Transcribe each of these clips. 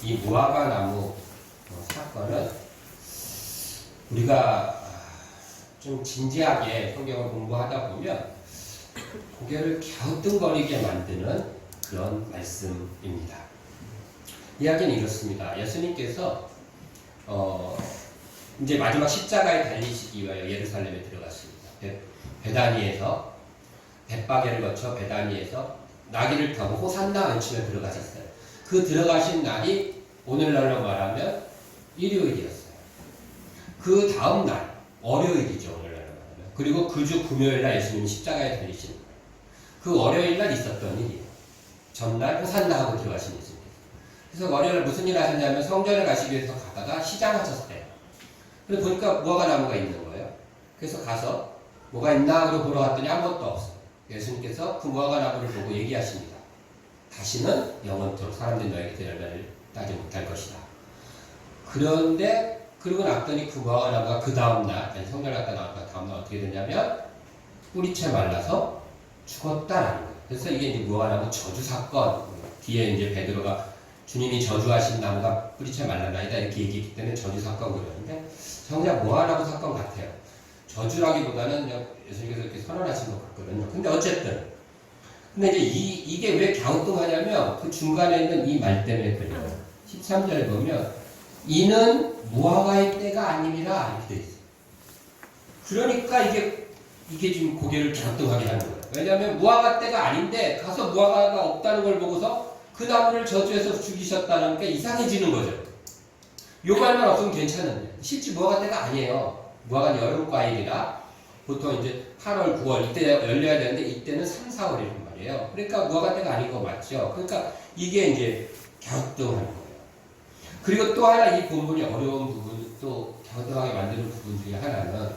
이 무화과 나무 사건은 우리가 좀 진지하게 성경을 공부하다 보면 고개를 갸우뚱거리게 만드는 그런 말씀입니다. 이야기는 이렇습니다. 예수님께서 이제 마지막 십자가에 달리시기 위하여 예루살렘에 들어갔습니다. 베다니에서 벳바게를 거쳐 베다니에서 나귀를 타고 호산나 외치며 들어가셨어요. 그 들어가신 날이 오늘날로 말하면 일요일이었어요. 그 다음 날 월요일이죠. 오늘날로 말하면. 그리고 그 주 금요일날 예수님이 십자가에 달리시는 거예요. 그 월요일날 있었던 일이에요. 전날 호산나 하고 들어가신 예수님. 그래서 월요일 무슨 일 하셨냐면 성전에 가시기 위해서 가다가 시장하셨어요. 그래서 보니까 무화과 나무가 있는 거예요. 그래서 가서 뭐가 있나 하고 보러 갔더니 아무것도 없어요. 예수님께서 그 무화과 나무를 보고 얘기하십니다. 다시는 영원토록 사람들이 너에게 열매를 따지 못할 것이다. 그런데 그러고 났더니 그 무화과 나무가 그 다음날 성전에 갔다 나왔다 다음날 어떻게 됐냐면 뿌리채 말라서 죽었다라는 거예요. 그래서 이게 이제 무화과 나무 저주 사건. 뒤에 이제 베드로가 주님이 저주하신 나무가 뿌리채 말라나이다 이렇게 얘기했기 때문에 저주 사건 그러는데 정작 무화과 나무 사건 같아요. 저주라기보다는 예수님께서 이렇게 선언하신 것 같거든요. 근데 어쨌든 근데 이제 이게 왜 갸우뚱하냐면 그 중간에 있는 이 말 때문에 그래요. 13절에 보면 이는 무화과의 때가 아님이라 이렇게 돼 있어요. 그러니까 이게 지금 고개를 갸우뚱하게 하는 거예요. 왜냐하면 무화과 때가 아닌데 가서 무화과가 없다는 걸 보고서 그 나무를 저주해서 죽이셨다는 게 이상해지는 거죠. 요 말만 없으면 괜찮은데 실제 무화과 때가 아니에요. 무화과는 여름 과일이라 보통 이제 8월, 9월 이때 열려야 되는데 이때는 3, 4월이란 말이에요. 그러니까 무화과 때가 아닌 거 맞죠? 그러니까 이게 이제 갸우뚱하는 거예요. 그리고 또 하나 이 본문이 어려운 부분, 또 갸우뚱하게 만드는 부분 중에 하나는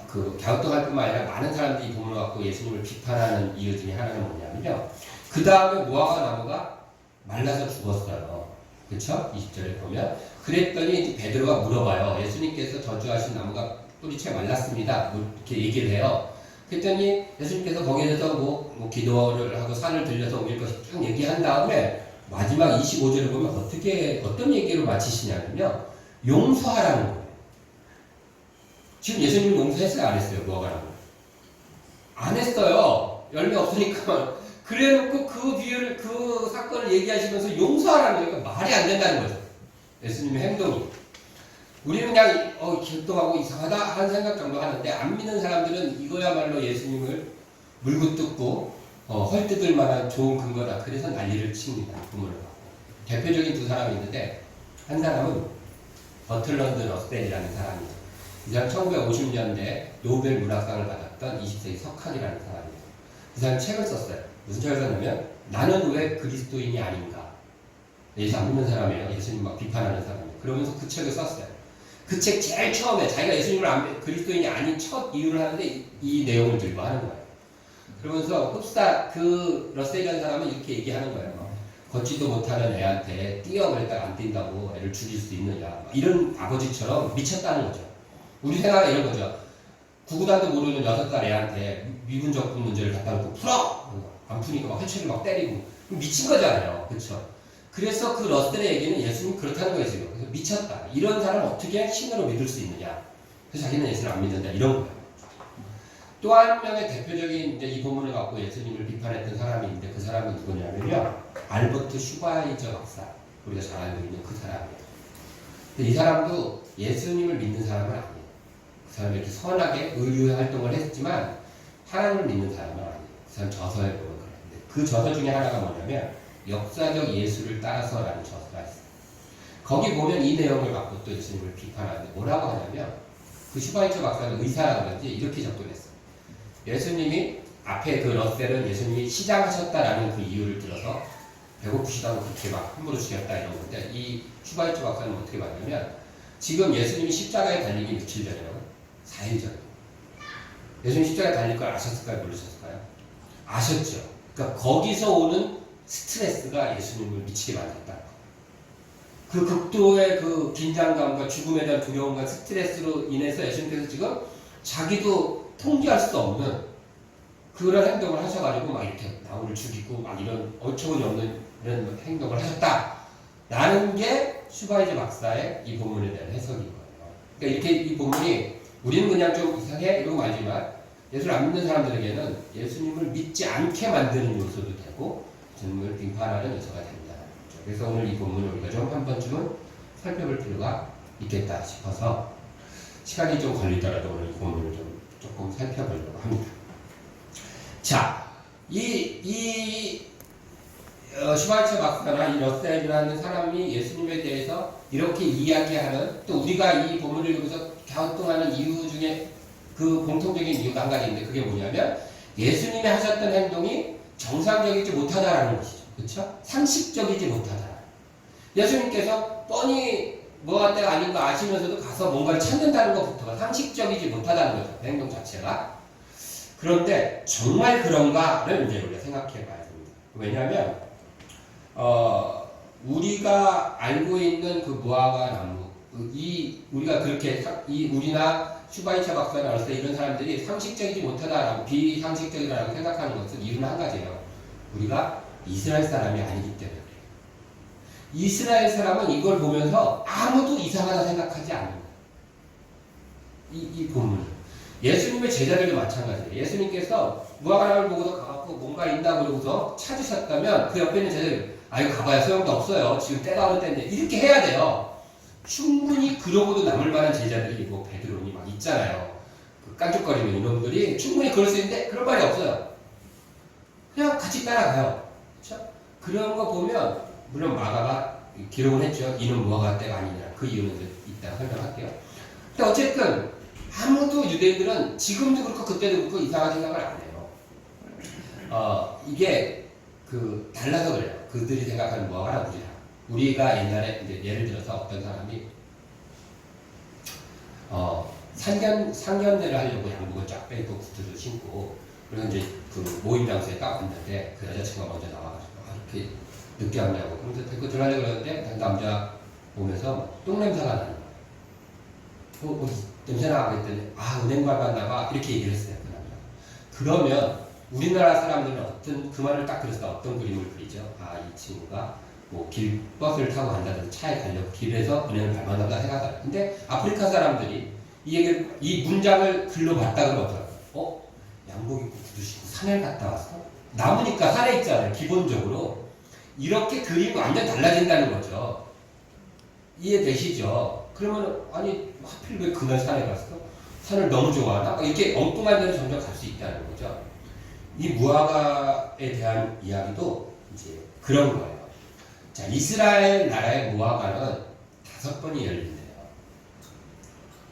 그 갸우뚱할 뿐만 아니라 많은 사람들이 이 본문을 갖고 예수님을 비판하는 이유 중에 하나는 뭐냐면요. 그 다음에 무화과 나무가 말라서 죽었어요. 그쵸? 20절에 보면. 그랬더니 베드로가 물어봐요. 예수님께서 저주하신 나무가 뿌리채 말랐습니다. 이렇게 얘기를 해요. 그랬더니 예수님께서 거기에서 뭐 기도를 하고 산을 들려서 옮길 것을 쭉 얘기한 다음에 마지막 25절을 보면 어떤 얘기로 마치시냐면요. 용서하라는 거예요. 지금 예수님은 용서했어요? 안 했어요? 무화과 나무? 안 했어요. 열매 없으니까. 그래놓고 그 사건을 얘기하시면서 용서하라는 거니까 말이 안 된다는 거죠. 예수님의 행동이. 우리는 그냥 갸우뚱하고 이상하다 하는 생각 정도 하는데 안 믿는 사람들은 이거야말로 예수님을 물고 뜯고 헐뜯을 만한 좋은 근거다. 그래서 난리를 칩니다. 부모를 갖고. 대표적인 두 사람이 있는데 한 사람은 버틀런드 러셀이라는 사람이에요. 이 사람 1950년대 노벨 문학상을 받았던 20세기 석학이라는 사람이에요. 이 사람이 책을 썼어요. 무슨 책을 썼냐면 나는 왜 그리스도인이 아닌가. 예수 안 믿는 사람이에요. 예수님 막 비판하는 사람이에요. 그러면서 그 책을 썼어요. 그 책 제일 처음에 자기가 예수님을 그리스도인이 아닌 첫 이유를 하는데 이 내용을 들고 하는 거예요. 그러면서 흡사 그 러셀이라는 사람은 이렇게 얘기하는 거예요. 걷지도 못하는 애한테 뛰어 그랬다가 안 뛴다고 애를 죽일 수 있느냐. 이런 아버지처럼 미쳤다는 거죠. 우리 생각에 이런 거죠. 구구단도 모르는 6살 애한테 미분적분 문제를 갖다 놓고 풀어! 안 푸니까 막 회초리 막 때리고 미친 거잖아요. 그렇죠? 그래서 그 러셀의 얘기는 예수님 그렇다는 거예요. 지금. 그래서 미쳤다. 이런 사람을 어떻게 신으로 믿을 수 있느냐. 그래서 자기는 예수를 안 믿는다. 이런 거예요. 또 한 명의 대표적인 이제 이 본문을 갖고 예수님을 비판했던 사람이 있는데 그 사람은 누구냐면요. 알버트 슈바이저 박사. 우리가 잘 알고 있는 그 사람이에요. 근데 이 사람도 예수님을 믿는 사람은 아니에요. 그 사람이 이렇게 선하게 의류 활동을 했지만 하나님을 믿는 사람은 아니에요. 그 사람 저서에 보면 그래요. 그 저서 중에 하나가 뭐냐면 역사적 예수를 따라서라는 저서가 있어요. 거기 보면 이 내용을 갖고 또 예수님을 비판하는데 뭐라고 하냐면 그 슈바이처 박사는 의사라고 그런지 이렇게 접근했어요. 예수님이 앞에 그 러셀은 예수님이 시장하셨다라는 그 이유를 들어서 배고프시다고 그렇게 막 함부로 죽였다 이런 건데 이 슈바이처 박사는 어떻게 봤냐면 지금 예수님이 십자가에 달리기 며칠 전이에요? 4일 전이에요. 예수님 십자가에 달릴 걸 아셨을까요? 모르셨을까요? 아셨죠. 그러니까 거기서 오는 스트레스가 예수님을 미치게 만들었다. 그 극도의 그 긴장감과 죽음에 대한 두려움과 스트레스로 인해서 예수님께서 지금 자기도 통제할 수 없는 그런 행동을 하셔가지고 막 이렇게 나무를 죽이고 막 이런 어처구니없는 이런 행동을 하셨다. 라는 게 슈바이제 박사의 이 본문에 대한 해석인 거예요. 그러니까 이렇게 이 본문이 우리는 그냥 좀 이상해 이러고 말지만 예수를 안 믿는 사람들에게는 예수님을 믿지 않게 만드는 요소도 되고 예수님을 비판하는 요소가 된다. 그래서 오늘 이 본문을 우리가 좀 한 번쯤은 살펴볼 필요가 있겠다 싶어서 시간이 좀 걸리더라도 오늘 이 본문을 좀 조금 살펴보려고 합니다. 자, 슈바이처 박사나 이 러셀이라는 사람이 예수님에 대해서 이렇게 이야기하는, 또 우리가 이 본문을 읽으면서 갸우뚱하는 이유 중에 그 공통적인 이유가 한 가지 있는데, 그게 뭐냐면 예수님이 하셨던 행동이 정상적이지 못하다라는 것이죠. 그렇죠? 상식적이지 못하다. 예수님께서 뻔히 뭐가 때가 아닌 거 아시면서도 가서 뭔가를 찾는다는 것부터가 상식적이지 못하다는 거죠. 그 행동 자체가. 그런데 정말 그런가를 이제 우리가 생각해 봐야 됩니다. 왜냐하면 우리가 알고 있는 그 무화과 나무, 우리가 그렇게 우리나 슈바이처 박사나 어렸을 때 이런 사람들이 상식적이지 못하다라고 비상식적이라고 생각하는 것은 이유는 한 가지예요. 우리가 이스라엘 사람이 아니기 때문에. 이스라엘 사람은 이걸 보면서 아무도 이상하다 생각하지 않는 거예요. 이 본문. 예수님의 제자들도 마찬가지예요. 예수님께서 무화과나무를 보고서 가갖고 뭔가 있나 그러고서 찾으셨다면 그 옆에 있는 제자들이 이거 가봐야 소용도 없어요. 지금 때가 어느 때인데 이렇게 해야 돼요. 충분히 그러고도 남을 만한 제자들이 뭐 베드로니 막 있잖아요. 그 깐죽거리는 이놈들이 충분히 그럴 수 있는데 그럴 말이 없어요. 그냥 같이 따라가요. 그렇죠? 그런 거 보면 물론 마가가 기록을 했죠. 이는 무화과 때가 아니냐. 그 이유는 이따가 설명할게요. 근데 어쨌든 아무도 유대인들은 지금도 그렇고 그때도 그렇고 이상한 생각을 안 해요. 이게 달라서 그래요. 그들이 생각하는 무화과랑 우리가 옛날에 이제 예를 들어서 어떤 사람이 상견례를 하려고 양복을 쫙 빼고 구두를 신고 그래서 이제 그 모임 장소에 딱 왔는데 그 여자친구가 먼저 나와가지고 이렇게 늦게 왔냐고 그런데 데리고 들어가려고 그러는데 남자 보면서 똥냄새가 나는 거예요. 냄새나 그랬더니 은행 밟았나봐 이렇게 얘기를 했어요. 그 남자. 그러면 우리나라 사람들은 그 말을 딱 그래서 어떤 그림을 그리죠. 이 친구가 뭐 버스를 타고 간다든지 차에 가려고 길에서 은행을 밟았나보다 생각하요. 근데 아프리카 사람들이 이 문장을 글로 봤다 그러면 어떡할까요? 양복 입고 구두 신고 산에 갔다 왔어? 남으니까 산에 있잖아요. 기본적으로. 이렇게 그림이 완전 달라진다는 거죠. 이해되시죠? 그러면 하필 왜 그날 산에 갔어? 산을 너무 좋아하나? 이렇게 엉뚱한 데로 점점 갈 수 있다는 거죠. 이 무화과에 대한 이야기도 이제 그런 거예요. 자, 이스라엘 나라의 무화과는 5번이 열린대요.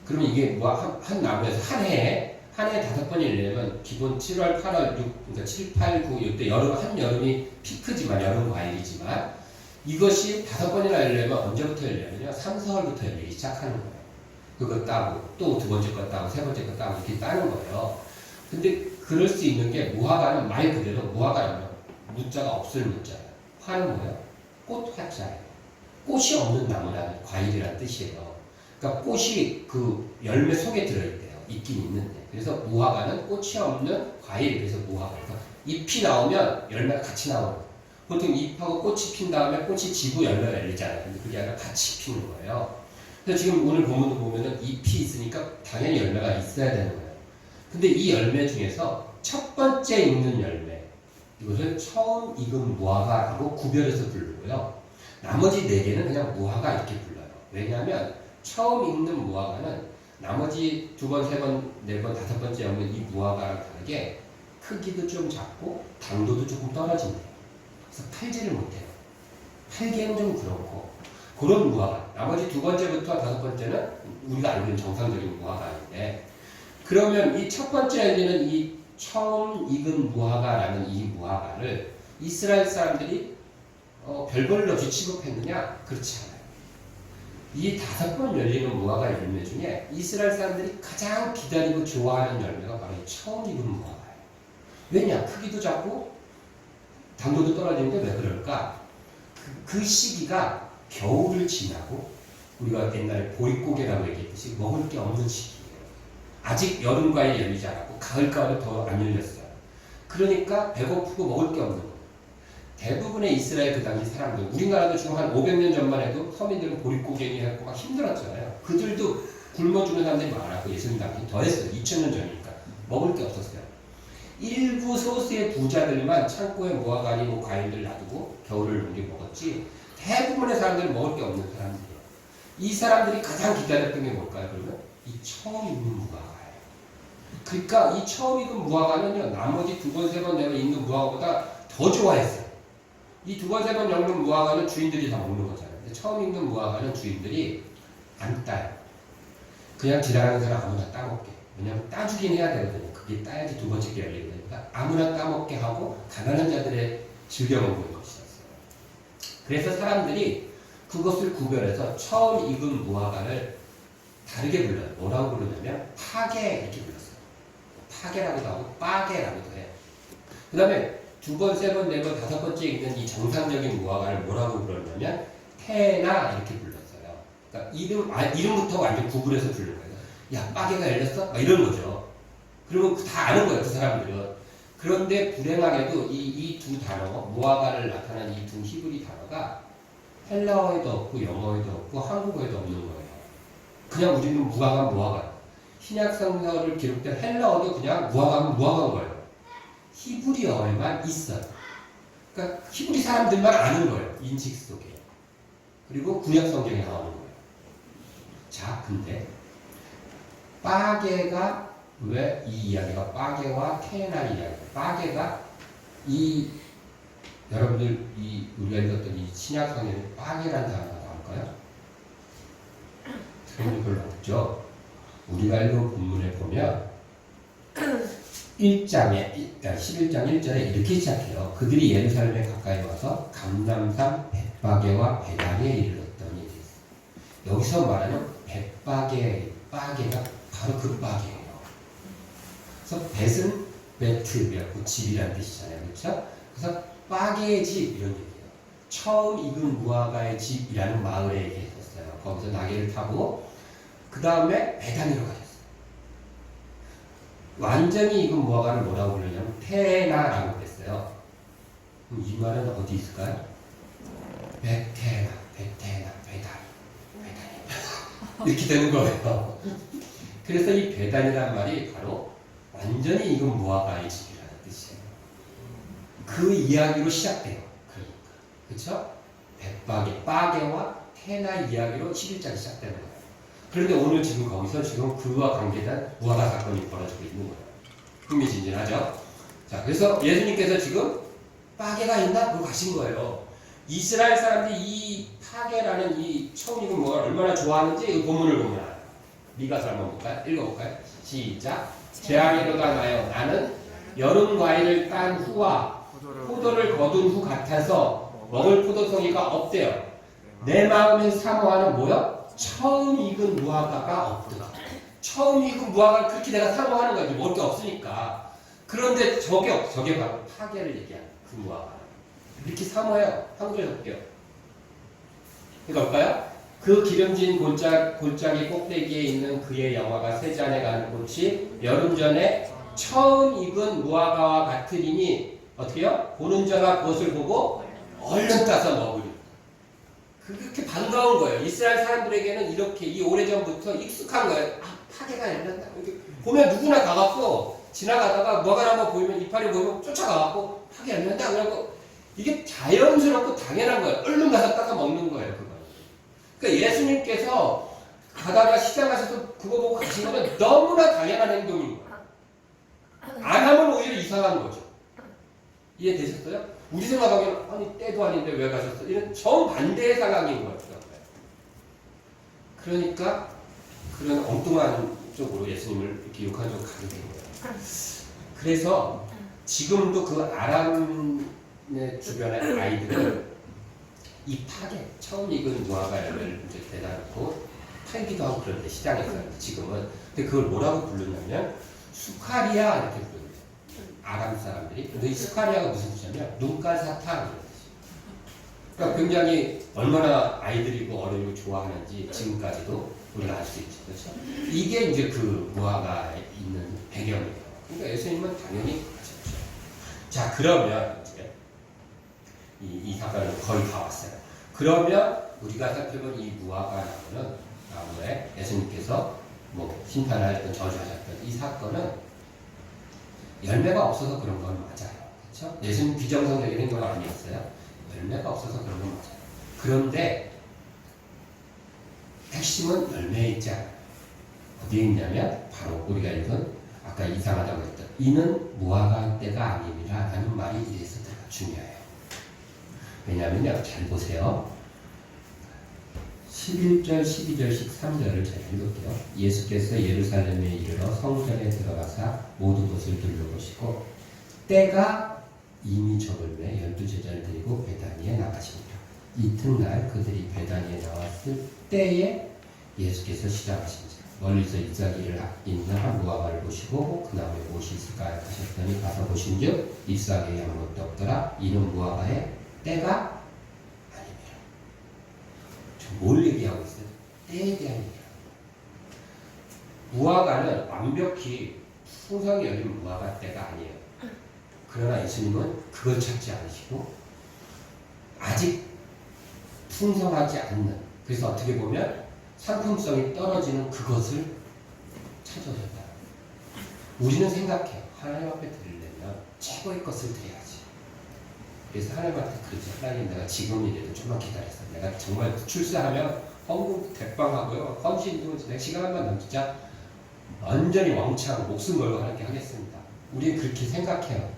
그러면 이게 한 나무에서 한 해에 5번이 열리려면 기본 7월, 8월, 6, 그러니까 7, 8, 9 이때 한여름이 피크지만 여름 과일이지만 이것이 5번이나 열리려면 언제부터 열리냐면요. 3, 4월부터 열리기 시작하는 거예요. 그거 따고 또 두 번째 거 따고 세 번째 거 따고 이렇게 따는 거예요. 근데 그럴 수 있는 게 무화과는 말 그대로 무화과라면 무자가 없을 무자예요. 화는 뭐예요? 꽃 화자예요. 꽃이 없는 나무라는 과일이라는 뜻이에요. 그러니까 꽃이 그 열매 속에 들어있대요. 있긴 있는데. 그래서 무화과는 꽃이 없는 과일. 그래서 무화과. 그러니까 잎이 나오면 열매가 같이 나오는 거예요. 보통 잎하고 꽃이 핀 다음에 꽃이 지고 열매가 열리잖아요. 근데 그게 아니라 같이 피는 거예요. 그래서 지금 오늘 본문도 보면은 잎이 있으니까 당연히 열매가 있어야 되는 거예요. 근데 이 열매 중에서 첫 번째 익는 열매, 이것을 처음 익은 무화과라고 구별해서 부르고요. 나머지 4개는 그냥 무화과 이렇게 불러요. 왜냐하면 처음 익는 무화과는 나머지 2번, 3번, 4번, 5번째 익는 이 무화과랑 다르게 크기도 좀 작고 당도도 조금 떨어진대요. 그래서 팔지를 못해요. 팔기에는 좀 그렇고 그런 무화과. 나머지 2번째부터 5번째는 우리가 알고 있는 정상적인 무화과인데 그러면 이 첫 번째 열리는 이 처음 익은 무화과라는 이 무화과를 이스라엘 사람들이 별볼일 없이 취급했느냐? 그렇지 않아요. 이 5번 열리는 무화과 열매 중에 이스라엘 사람들이 가장 기다리고 좋아하는 열매가 바로 이 처음 익은 무화과예요. 왜냐? 크기도 작고 당도도 떨어지는데 왜 그럴까? 그 시기가 겨울을 지나고 우리가 옛날에 보릿고개라고 얘기했듯이 먹을 게 없는 시기예요. 아직 여름 과일이 열리지 않았고 가을 과일은 더 안 열렸어요. 그러니까 배고프고 먹을 게 없는 거예요. 대부분의 이스라엘 그 당시 사람들, 우리나라도 지금 한 500년 전만 해도 서민들은 보릿고개하고 막 힘들었잖아요. 그들도 굶어 죽는 사람들이 많았고 예수님 당시 더했어요. 2000년 전이니까 먹을 게 없었어요. 일부 소수의 부자들만 창고에 모아가니 뭐 과일들 놔두고 겨울을 넘겨 먹었지 대부분의 사람들은 먹을 게 없는 사람들이에요. 이 사람들이 가장 기다렸던 게 뭘까요? 그러면 이 처음 읽는 무화과예요. 그러니까 이 처음 읽은 무화과는요 나머지 두 번, 세 번 내가 읽는 무화과보다 더 좋아했어요. 이 두 번, 세 번 읽는 무화과는 주인들이 다 먹는 거잖아요. 근데 처음 읽는 무화과는 주인들이 안 따요. 그냥 지나가는 사람 아무나 따먹게. 왜냐면 따주긴 해야 되거든요. 그게 따야지 두 번째 게 열리거든요. 그러니까 아무나 따먹게 하고 가난한 자들의 즐겨 먹는 것이었어요. 그래서 사람들이 그것을 구별해서 처음 익은 무화과를 다르게 불러요. 뭐라고 부르냐면 파게 이렇게 불렀어요. 파게라고도 하고 빠게라고도 해요. 그 다음에 두 번, 세 번, 네 번, 다섯 번째 익는 이 정상적인 무화과를 뭐라고 불렀냐면 테나 이렇게 불렀어요. 그러니까 이름부터 완전 구분해서 부르는 거예요. 야, 빠게가 열렸어? 막 이런 거죠. 그러면 다 아는 거예요, 그 사람들은. 그런데 불행하게도 이 두 단어, 무화과를 나타낸 이 두 히브리 단어가 헬라어에도 없고 영어에도 없고 한국어에도 없는 거예요. 그냥 우리는 무화과. 신약 성서를 기록된 헬라어도 그냥 무화과인 거예요. 히브리어에만 있어요. 그러니까 히브리 사람들만 아는 거예요. 인식 속에. 그리고 구약 성경에 나오는 거예요. 자, 근데 빠게가 왜 이 이야기가 빠게와 케나 이야기? 빠게가 여러분들 우리가 읽었던 이 신약 성경에 빠게라는 단어가 나올까요? 그런 별로 없죠. 우리가 읽은 본문에 보면 11장 1절에 이렇게 시작해요. 그들이 예루살렘에 가까이 와서 감람산 벳바게와 베단에 이르렀더니 여기서 말하는 빠게가 바로 그 빠게예요. 그래서 벳은 베트였고 집이라는 뜻이잖아요. 그렇죠? 그래서 빠게의 집 이런 얘기예요. 처음 익은 무화과의 집이라는 마을에 계셨어요. 거기서 나귀를 타고 그 다음에 베단으로 가셨어요. 완전히 익은 무화과를 뭐라고 부르냐면 테나라고 했어요. 그럼 이 말은 어디 있을까요? 베테나, 베단 이렇게 되는 거예요. 그래서 이 베단이란 말이 바로 완전히 익은 무화과의 집이라는 뜻이에요. 그 이야기로 시작돼요. 그러니까. 그렇죠? 벳바게, 빠게와 테나 이야기로 11장이 시작되는 거예요. 그런데 오늘 지금 거기서 지금 그와 관계된 무화과 사건이 벌어지고 있는 거예요. 흥미진진하죠? 자, 그래서 예수님께서 지금 빠게가 있나? 그거 가신 거예요. 이스라엘 사람들이 이 파게라는 이 처음 익은 무화과를 얼마나 좋아하는지 이 본문을 보면 알아요. 미가서 한번 볼까요? 읽어볼까요? 시작. 재앙이로다 나여 나는 여름 과일을 딴 후와 포도를 거둔 후 같아서 먹을 포도송이가 없대요. 내 마음에 사모하는 뭐요? 처음 익은 무화과가 없더라. 처음 익은 무화과를 그렇게 내가 사모하는 거지. 먹을 게 없으니까. 그런데 저게 바로 파게를 얘기하는 그 무화과. 이렇게 사모해요. 한국에서 볼게요. 이거 볼까요? 그 기름진 골짜기 꼭대기에 있는 그의 영화가 세 잔에 가는 꽃이 여름 전에 처음 익은 무화과와 같으리니 어떻게요? 보는 자가 그것을 보고 얼른 따서 먹으리. 그렇게 반가운 거예요. 이스라엘 사람들에게는 이렇게 이 오래전부터 익숙한 거예요. 아, 파게가 열렸다. 보면 누구나 가갖고 지나가다가 뭐가 한번 보이면 이파리 보이면 쫓아가갖고 파게 열렸다. 그러고 이게 자연스럽고 당연한 거예요. 얼른 가서 따서 먹는 거예요. 그거. 그러니까 예수님께서 가다가 시장 가셔서 그거 보고 가신 거는 너무나 당연한 행동인 거예요. 안 하면 오히려 이상한 거죠. 이해되셨어요? 우리 생각하기에는 아니 때도 아닌데 왜 가셨어? 이런 정반대의 상황인 거예요. 그러니까 그런 엉뚱한 쪽으로 예수님을 이렇게 욕한 쪽으로 가게 된 거예요. 그래서 지금도 그 아람의 주변의 아이들은 이 파게, 처음 익은 무화과를 이제 대다 놓고 팔기도 하고 그런데 시장에서 지금은. 근데 그걸 뭐라고 부르냐면 수카리아 이렇게 부르는 거예요. 아람 사람들이. 근데 이 수카리아가 무슨 뜻이냐면 눈깔 사탕 이런 뜻이에요. 그러니까 굉장히 얼마나 아이들이고 어른이 좋아하는지 지금까지도 우리가 알 수 있죠. 그렇죠? 이게 이제 그 무화과에 있는 배경이에요. 그러니까 예수님은 당연히 하셨죠. 자, 그러면 이제 이 사건은 거의 다 왔어요. 그러면 우리가 살펴본 이 무화과 나무에 예수님께서 뭐 심판을 하셨던 저주하셨던 이 사건은 열매가 없어서 그런 건 맞아요. 그렇죠? 예수님 비정상적인 행동은 아니었어요. 열매가 없어서 그런 건 맞아요. 그런데 핵심은 열매에 있지 않아요. 어디에 있냐면 바로 우리가 읽은 아까 이상하다고 했던 이는 무화과 때가 아닙니다 라는 말이 이래서 중요해요. 왜냐하면요, 잘 보세요. 11절, 12절, 13절을 제가 읽을게요. 예수께서 예루살렘에 이르러 성전에 들어가사 모든 것을 둘러보시고 때가 이미 적을매 12제자를 데리고 베다니에 나가십니다. 이튿날 그들이 베다니에 나왔을 때에 예수께서 시작하십니다. 멀리서 잎사귀를 있는 한 무화과를 보시고 그 나무에 무엇이 있을까 하셨더니 가서 보신즉 잎사귀에 아무것도 없더라. 이는 무화과의 때가 아닙니다. 뭘 얘기하고 있어요? 때에 대한 얘기예요. 무화과는 완벽히 풍성이 열린 무화과 때가 아니에요. 그러나 예수님은 그걸 찾지 않으시고 아직 풍성하지 않는, 그래서 어떻게 보면 상품성이 떨어지는 그것을 찾아오셨다. 우리는 생각해요. 하나님 앞에 드리려면 최고의 것을 드려야지. 그래서 하나님한테 그러죠. 하나님, 내가 지금이라도 좀만 기다렸어. 내가 정말 출세하면 헌금 대빵하고요. 헌신도 내가 시간만 넘 진짜 완전히 왕창 목숨 걸고 하는 게 하겠습니다. 우리는 그렇게 생각해요.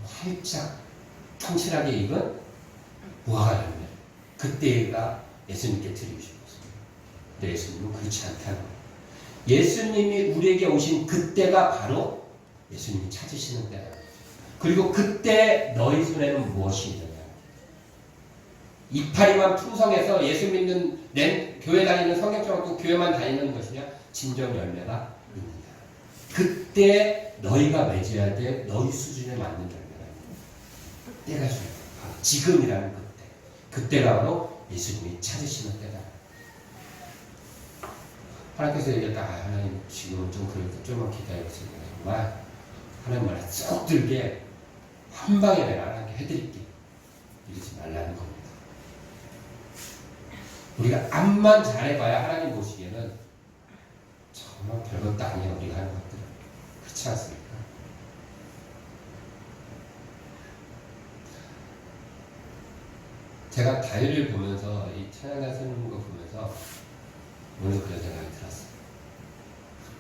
활짝 통실하게 익은 무화과 열매. 그때가 예수님께 드리고 싶었어요. 근데 예수님은 그렇지 않다는 거예요. 예수님이 우리에게 오신 그때가 바로 예수님이 찾으시는 때예요. 그리고 그때 너희 손에는 무엇이 있느냐. 이파리만 풍성해서 예수 믿는 교회 다니는 성경처럼 없고 교회만 다니는 것이냐. 진정 열매가 있느냐. 그때 너희가 맺어야 될 너희 수준에 맞는 열매가 있는 때가 있어요. 지금이라는 그때. 그때가 바로 예수님이 찾으시는 때다. 하나님께서 얘기했다. 하나님 지금은 좀 그러니까 좀만 기다려보세요. 정말 하나님 말에 쏙 들게 한 방에 내가 하나님께 해드릴게. 이러지 말라는 겁니다. 우리가 암만 잘해봐야 하나님 보시기에는 정말 별것도 아니야. 우리가 하는 것들은. 그렇지 않습니까? 제가 다윗을 보면서 이 찬양가 쓰는 거 보면서 오늘 그런 생각이 들었어요.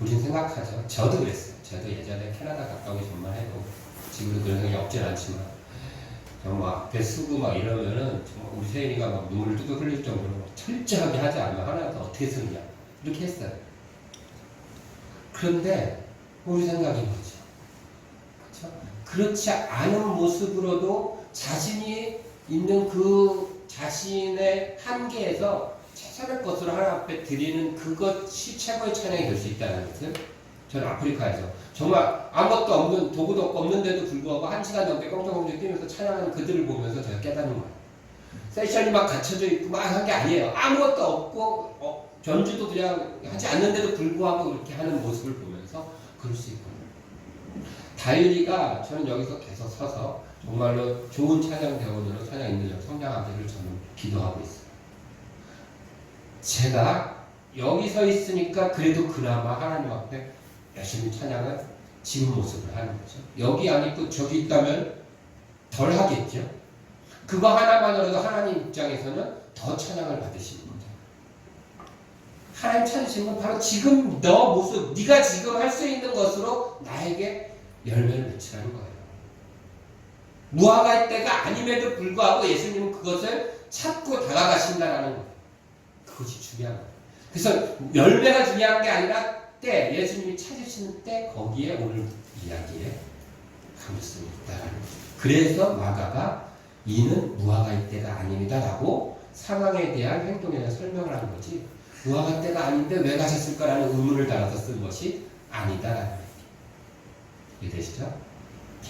우린 생각하죠. 저도 그랬어요. 저도 예전에 캐나다 갔다 오기 전만 해도 지금도 그런 생각이 없진 않지만 정말 앞에 쓰고 막 이러면은 정말 우리 세인이가 막 눈물을 뚝뚝 흘릴 정도로 철저하게 하지 않으면 하나님께 어떻게 쓰느냐 이렇게 했어요. 그런데 우리 생각이 뭐죠? 그렇죠? 그렇지 않은 모습으로도 자신이 있는 그 자신의 한계에서 최선의 것으로 하나님 앞에 드리는 그것이 최고의 찬양이 될 수 있다는 것을 저는 아프리카에서 정말 아무것도 없는 도구도 없는데도 불구하고 1시간 넘게 꽁꽁꽁 뛰면서 찬양하는 그들을 보면서 제가 깨닫는 거예요. 세션이 막 갖춰져 있고 막 한 게 아니에요. 아무것도 없고 전주도 그냥 하지 않는데도 불구하고 그렇게 하는 모습을 보면서 그럴 수 있거든요. 다윗이가 저는 여기서 계속 서서 정말로 좋은 찬양 대원으로 찬양 인도자로 성장하기를 저는 기도하고 있어요. 제가 여기 서 있으니까 그래도 그나마 하나님 앞에 열심히 찬양을 지금 모습을 하는 거죠. 여기 안 있고 저기 있다면 덜 하겠죠. 그거 하나만으로도 하나님 입장에서는 더 찬양을 받으시는 거죠. 하나님 찾으시는 건 바로 지금 너 모습, 네가 지금 할 수 있는 것으로 나에게 열매를 맺히라는 거예요. 무화과의 때가 아님에도 불구하고 예수님은 그것을 찾고 다가가신다라는 거예요. 그것이 중요한 거예요. 그래서 열매가 중요한 게 아니라 때, 예수님이 찾으시는 때 거기에 오늘 이야기에 가능성이 있다라는 거예요. 그래서 마가가 이는 무화과의 때가 아닙니다 라고 상황에 대한 행동에 대한 설명을 하는 거지 무화과 때가 아닌데 왜 가셨을까라는 의문을 달아서 쓴 것이 아니다라는 거예요. 이해되시죠?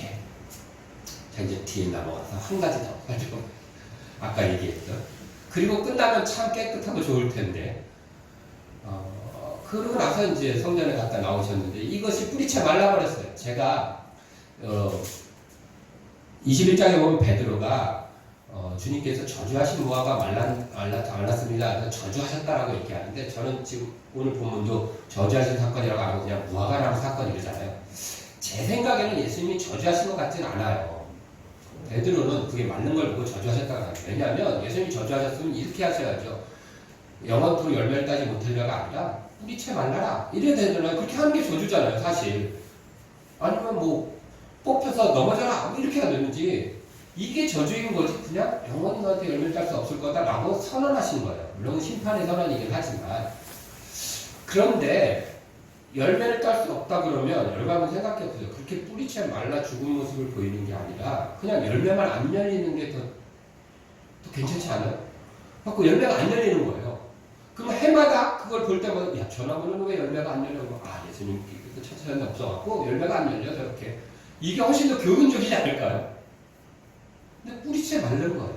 예. 자, 이제 뒤에 넘어가서 한 가지 더 살펴. 아까 얘기했던. 그리고 끝나면 참 깨끗하고 좋을 텐데, 그러고 나서 이제 성전에 갔다 나오셨는데, 이것이 뿌리채 말라버렸어요. 제가, 21장에 보면 베드로가 주님께서 저주하신 무화과 말랐습니다. 그래서 저주하셨다라고 얘기하는데 저는 지금 오늘 본문도 저주하신 사건이라고 안 하고 그냥 무화과나무 사건이잖아요. 제 생각에는 예수님이 저주하신 것 같지는 않아요. 베드로는 그게 맞는 걸 보고 저주하셨다고 합니다. 왜냐하면 예수님이 저주하셨으면 이렇게 하셔야죠. 영원토록 열매를 따지 못하려가 아니라 뿌리채 말라라. 이래야 되잖아요. 그렇게 하는 게 저주잖아요, 사실. 아니면 뭐 뽑혀서 넘어져라. 이렇게 해야 되는지 이게 저주인 거지. 그냥 영원히 너한테 열매를 딸 수 없을 거다라고 선언하신 거예요. 물론 심판의 선언이긴 하지만. 그런데 열매를 딸 수 없다 그러면 여러분 한번 생각해 보세요. 그렇게 뿌리채 말라 죽은 모습을 보이는 게 아니라 그냥 열매만 안 열리는 게 더 괜찮지 않아요? 그래서 열매가 안 열리는 거예요. 그럼 해마다 그걸 볼 때마다 야, 저 나무는 왜 열매가 안 열려? 아, 예수님께서 찾아낸 없어갖고 열매가 안 열려 저렇게. 이게 훨씬 더 교훈적이지 않을까요? 근데 뿌리채 마른 거예요.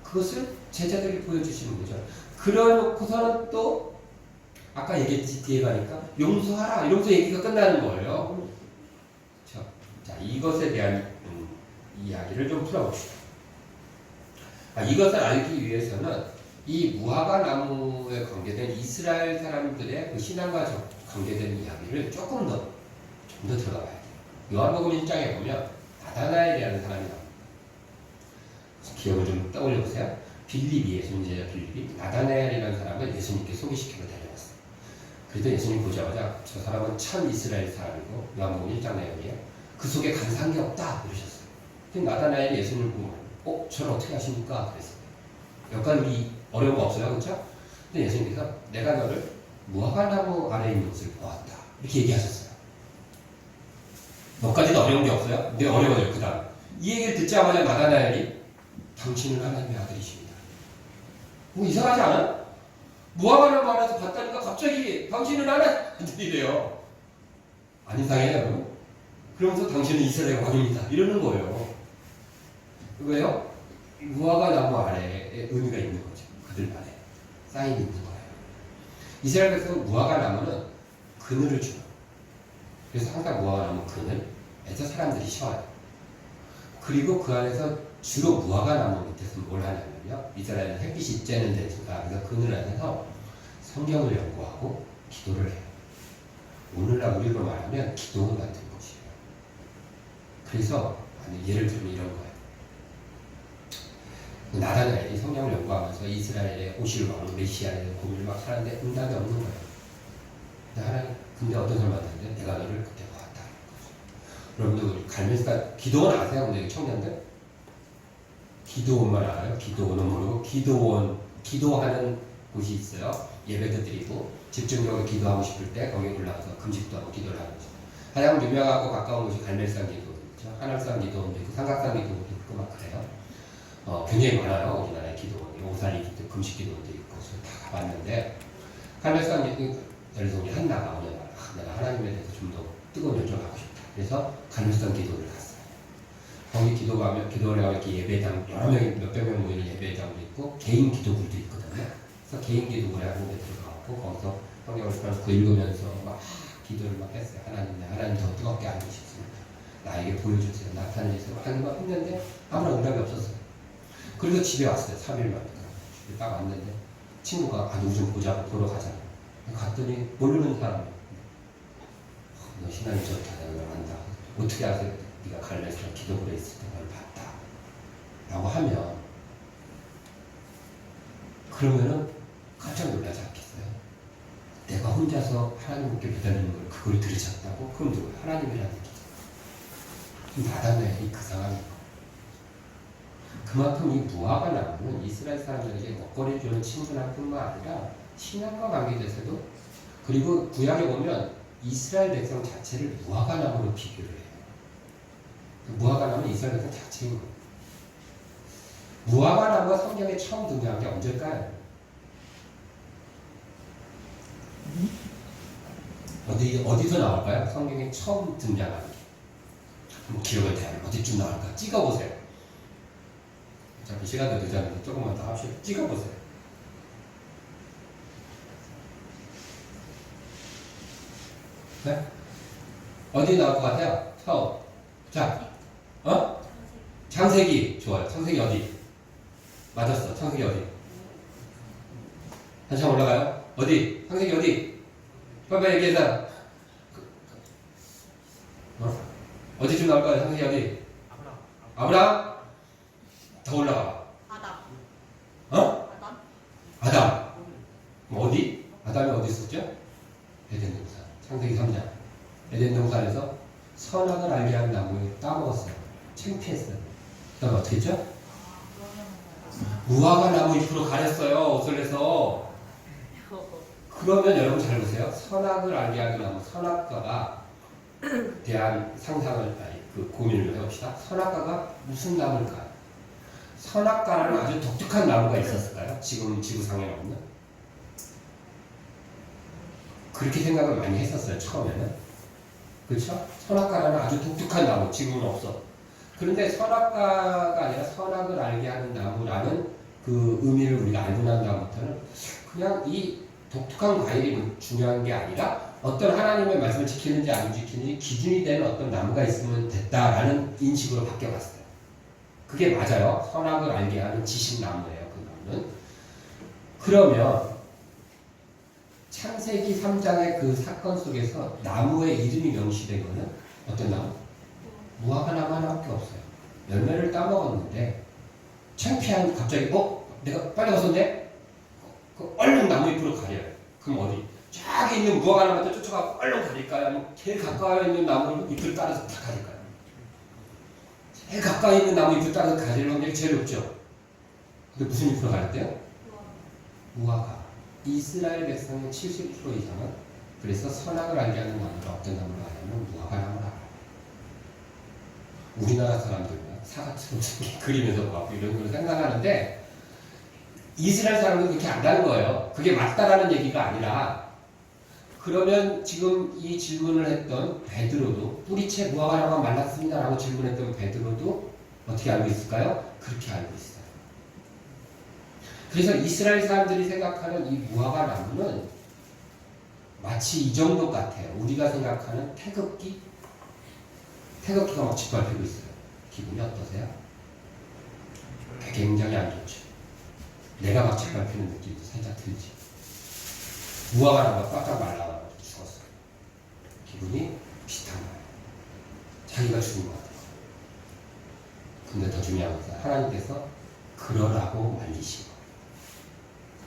그것을 제자들이 보여주시는 거죠. 그러놓고서는 또 아까 얘기했지 뒤에 가니까 용서하라 이러면서 얘기가 끝나는 거예요. 그렇죠? 자, 이것에 대한 이야기를 좀 풀어봅시다. 이것을 알기 위해서는 이 무화과 나무에 관계된 이스라엘 사람들의 그 신앙과 관계된 이야기를 좀 더 들어가 봐야 돼요. 요한복음 1장에 보면 나다나엘이라는 사람이 나옵니다. 기억을 좀 떠올려 보세요. 빌립이 예수님 제자 빌립이 나다나엘이라는 사람을 예수님께 소개시키고 데려왔어요. 그래도 예수님 보자마자 저 사람은 참 이스라엘 사람이고 요한복음 1장 내용이에요. 그 속에 간사한 게 없다 그러셨어요. 근데 나다나엘이 예수님을 보고 저를 어떻게 아십니까? 그랬어요. 여기까지 우리 어려운 거 없어요, 그렇죠? 근데 예수님께서 내가 너를 무화과나무 아래에 있는 것을 보았다 이렇게 얘기하셨어요. 너까지도 어려운 게 없어요? 근데 어려워요. 그 다음 이 얘기를 듣자마자 나다나엘이 당신은 하나님의 아들이십니다. 뭐 이상하지 않아? 무화과나무 안에서 봤다니까 갑자기 당신은 하나님의 아들이래요. 안 이상해요, 여러분? 그러면서 당신은 이스라엘 왕입니다. 이러는 거예요. 왜요? 무화과나무 아래에 의미가 있는 거죠. 그들 안에 사인이 있는 거예요. 이스라엘에서 무화과나무는 그늘을 줘요. 그래서 항상 무화과나무 그늘에서 사람들이 쉬어요. 그리고 그 안에서 주로 무화과나무 밑에서 뭘 하냐면요. 이스라엘은 햇빛이 쬐는 데니까 그래서 그늘 안에서 성경을 연구하고 기도를 해요. 오늘날 우리로 말하면 기도원 같은 곳이에요. 그래서 예를 들면 이런 거예요. 나다나엘이 성경을 연구하면서 이스라엘의 오실 왕 메시아에 대한 고민을 막 하는데 응답이 없는 거예요. 근데 어떤 사람 만났는데 내가 너를 그때 보았다. 여러분들 갈멜사 기도원 아세요? 근데 청년들 기도원만 알아요? 기도원은 모르고 기도하는 곳이 있어요. 예배도 드리고 집중적으로 기도하고 싶을 때 거기에 올라가서 금식도 하고 기도를 하는 거죠. 가장 유명하고 가까운 곳이 갈멜산 기도원이죠. 하늘산 기도원도 있고 삼각산 기도원도 있고 막 그래요. 굉장히 많아요. 우리나라에 기도원이 오사리 기도, 금식 기도원도 있고 다 가봤는데 갈멜산 기도 예를 들어 우리 한나가 오늘 내가 하나님에 대해서 좀 더 뜨거운 열정을 하고 싶다. 그래서 갈멜산 기도를 갔어요. 거기 기도를 가면 이렇게 예배당 여러 명이 몇백 명 모이는 예배당도 있고 개인 기도굴도 있거든요. 그래서 개인 기도굴에 하는 데 들어가고 거기서 성경을 펴놓고 읽으면서 막 기도를 막 했어요. 하나님 더 뜨겁게 알고 싶습니다. 나에게 보여주세요. 나타내주세요. 하는 거 했는데 아무런 응답이 없었어요. 그래서 집에 왔어요. 3일 만에. 집에 딱 왔는데 친구가 누구 좀 보자고 보러 가자. 갔더니 모르는 사람이 너 신앙이 좋다. 내가 안다. 어떻게 아세요? 네가 갈래서 기도굴에 있을 때 그걸 봤다. 라고 하면 그러면은 깜짝 놀라지 않겠어요? 내가 혼자서 하나님께 기다리는 걸 그걸 들으셨다고? 그럼 누구예요? 하나님이라는 얘기죠. 나다나엘이 그 상황이고 그만큼 이 무화과 나무는 이스라엘 사람들에게 먹거리 주는 친근함 뿐만 아니라 신앙과 관계돼서도 그리고 구약에 보면 이스라엘 백성 자체를 무화과 나무로 비교를 해요. 무화과 나무는 이스라엘 백성 자체인 거예요. 무화과 나무가 성경에 처음 등장한 게 언제일까요? 어디서 나올까요? 성경에 처음 등장한 게. 한번 기억을 대하면 어디쯤 나올까? 찍어보세요. 어차피 시간도 늦었는데 조금만 더 합시다. 찍어보세요. 네? 어디 나올 것 같아요? 처음. 자, 어? 창세기. 좋아요. 창세기 어디? 맞았어. 창세기 어디? 다시 한번 올라가요. 어디? 창세기 어디? 빨리 얘기해서. 어디쯤 나올까요? 창세기 어디? 아브라함? 더 올라가. 아담. 어? 아담. 아담. 어디? 아담이 어디 있었죠? 에덴 동산. 창세기 3장. 에덴 동산에서 선악을 알게 하는 나무에 따먹었어요. 창피했어요. 그 다음에 어떻게 했죠? 무화과 나무 잎으로 가렸어요. 옷을 내서. 그러면 여러분 잘 보세요. 선악을 알게 하는 나무, 선악과가 대한 상상을, 아니, 그 고민을 해봅시다. 선악과가 무슨 나무일까요? 선악과라는 아주 독특한 나무가 있었을까요? 지금 지구상에 없는? 그렇게 생각을 많이 했었어요. 처음에는. 그렇죠? 선악과라는 아주 독특한 나무, 지금은 없어. 그런데 선악과가 아니라 선악을 알게 하는 나무라는 그 의미를 우리가 알고 난 다음부터는 그냥 이 독특한 과일이 중요한 게 아니라 어떤 하나님의 말씀을 지키는지 안 지키는지 기준이 되는 어떤 나무가 있으면 됐다라는 인식으로 바뀌어갔어요. 그게 맞아요. 선악을 알게 하는 지식나무예요. 그 나무는. 그러면 창세기 3장의 그 사건 속에서 나무의 이름이 명시된 거는 어떤 나무? 무화과 나무 하나밖에 없어요. 열매를 따먹었는데 창피한 갑자기 내가 빨리 가서인데 얼른 나무 잎으로 가려요. 그럼 어디? 저기 있는 무화과 나무한테 쫓아가고 얼른 가릴까요? 아니면 제일 가까이 있는 나무 잎을 따라서 다 가릴까요? 제일 가까이 있는 나무 잎을 따라서 가리는 확률이 제일 높죠. 근데 무슨 잎으로 가렸대요? 무화과. 이스라엘 백성의 70% 이상은 그래서 선악을 알게 하는 나무가 어떤 나무를 알아요? 무화과 나무를 알아요. 우리나라 사람들은 사과처럼 생긴 그림에서 보고 이런 걸 생각하는데 이스라엘 사람들은 그렇게 안다는 거예요. 그게 맞다라는 얘기가 아니라 그러면 지금 이 질문을 했던 베드로도 뿌리채 무화과 나무가 말랐습니다 라고 질문했던 베드로도 어떻게 알고 있을까요? 그렇게 알고 있어요. 그래서 이스라엘 사람들이 생각하는 이 무화과 나무는 마치 이 정도 같아요. 우리가 생각하는 태극기? 태극기가 막 짓밟히고 있어요. 기분이 어떠세요? 굉장히 안 좋죠. 내가 막 짓밟히는 느낌도 살짝 들지. 무화과 나무가 꽉꽉 말라가지고 죽었어요. 기분이 비슷한 거예요. 자기가 죽은 것 같아요. 근데 더 중요한 것은 하나님께서 그러라고 말리신 거예요.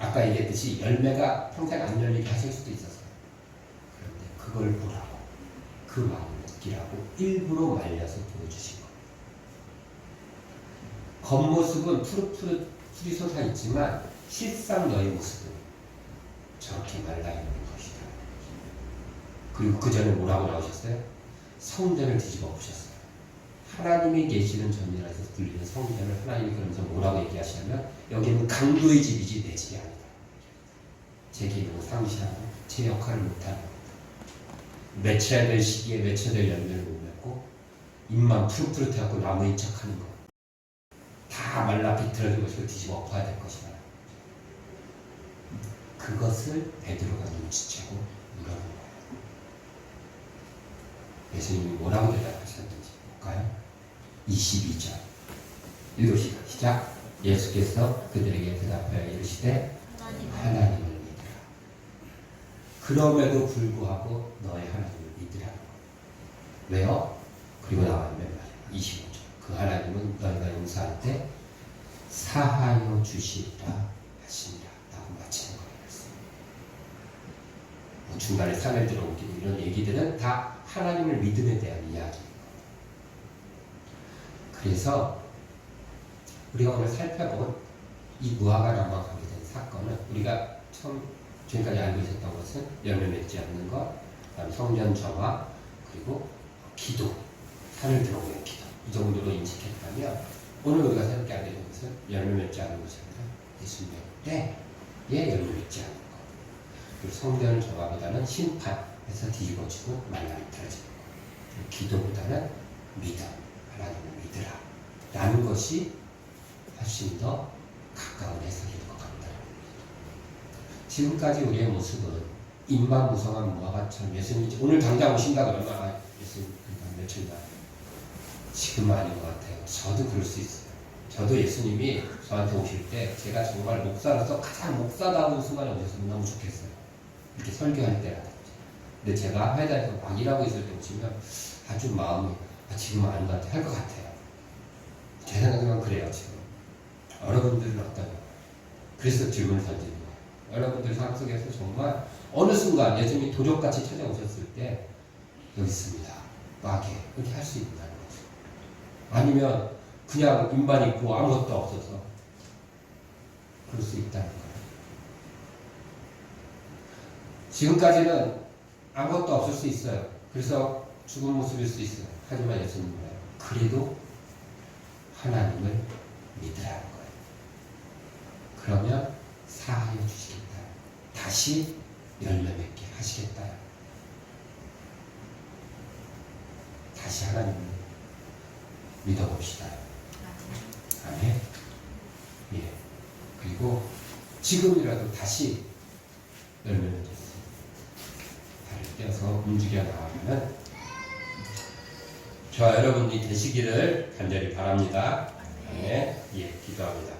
아까 얘기했듯이 열매가 평생 안 열리게 하실 수도 있었어요. 그런데 그걸 보라고, 그 마음을 느끼라고 일부러 말려서 보여주신 거예요. 겉모습은 푸릇푸릇 풀이 솟아 있지만 실상 너의 모습은 저렇게 말라 있는 것이다. 그리고 그 전에 뭐라고 나오셨어요? 성전을 뒤집어 엎으셨어요. 하나님이 계시는 전이라서 불리는 성전을 하나님이 그러면서 뭐라고 얘기하시냐면 여기는 강도의 집이지 내 집이 아니다. 제 기능을 상실하고 제 역할을 못하는 겁니다. 맺혀야 될 시기에 맺혀야 될 열매를 못 맺고 입만 푸릇푸릇해갖고 나무인 척하는 거. 다 말라 비틀어진 것이고 뒤집어 엎어야 될 것이다. 그것을 베드로가 눈치채고 물어본 거예요. 예수님이 뭐라고 대답하셨는지 볼까요? 22절 읽읍시다. 시작. 예수께서 그들에게 대답하여 이르시되 하나님을 믿으라. 그럼에도 불구하고 너의 하나님을 믿으라는 거예요. 왜요? 그리고 나와요. 맨 마지막 25절. 그 하나님은 너희가 용서할 때 사하여 주시리라 하시니라 라고 마치는 거예요. 중간에 산을 들어오기도 이런 얘기들은 다 하나님을 믿음에 대한 이야기예요. 그래서 우리가 오늘 살펴본 이 무화과 나무가 가게 된 사건은 우리가 지금까지 알고 있었던 것은 열매 맺지 않는 것, 그다음 성전 정화, 그리고 기도, 산을 들어오는 기도 이 정도로 인식했다면 오늘 우리가 새롭게 알게 된 것은 열매 맺지 않는 것이 아니라 예수님의 때에 열매 맺지 않는 것, 그리고 성전을 정화보다는 심판에서 뒤집어지고 말라 비틀어지는 것, 기도보다는 믿음, 하나님을 믿으라 라는 것이 훨씬 더 가까운 해석일 것 같다. 지금까지 우리의 모습은 입만 무성한 무화과처럼 예수님이 오늘 당장 오신다 그러면 예수님 며칠 날 지금은 아닌 것 같아요. 저도 그럴 수 있어요. 저도 예수님이 저한테 오실 때 제가 정말 목사로서 가장 목사다운 순간에 오셨으면 너무 좋겠어요. 이렇게 설교할 때라든지. 근데 제가 회사에서 막 일하고 있을 때 오시면 아주 마음이 지금은 아닌 것 같아요. 할 것 같아요. 제 생각은 그래요. 지금. 여러분들은 어떠냐고. 그래서 질문을 던지는 거예요. 여러분들 삶 속에서 정말 어느 순간 예수님이 도적같이 찾아오셨을 때 여기 있습니다. 마게 이렇게 할 수 있다는 거죠. 아니면 그냥 입만 있고 아무것도 없어서 그럴 수 있다는 거예요. 지금까지는 아무것도 없을 수 있어요. 그래서 죽은 모습일 수 있어요. 하지만 예수님은 그래도 하나님을 믿으라는 거예요. 그러면 사하여 주시겠다. 다시 열매 맺게 하시겠다. 다시 하나님을 믿어봅시다. 아멘. 예. 그리고 지금이라도 다시 열매 맺겠습니다. 발을 떼어서 움직여 나가면 저와 여러분이 되시기를 간절히 바랍니다. 아멘. 예, 기도합니다.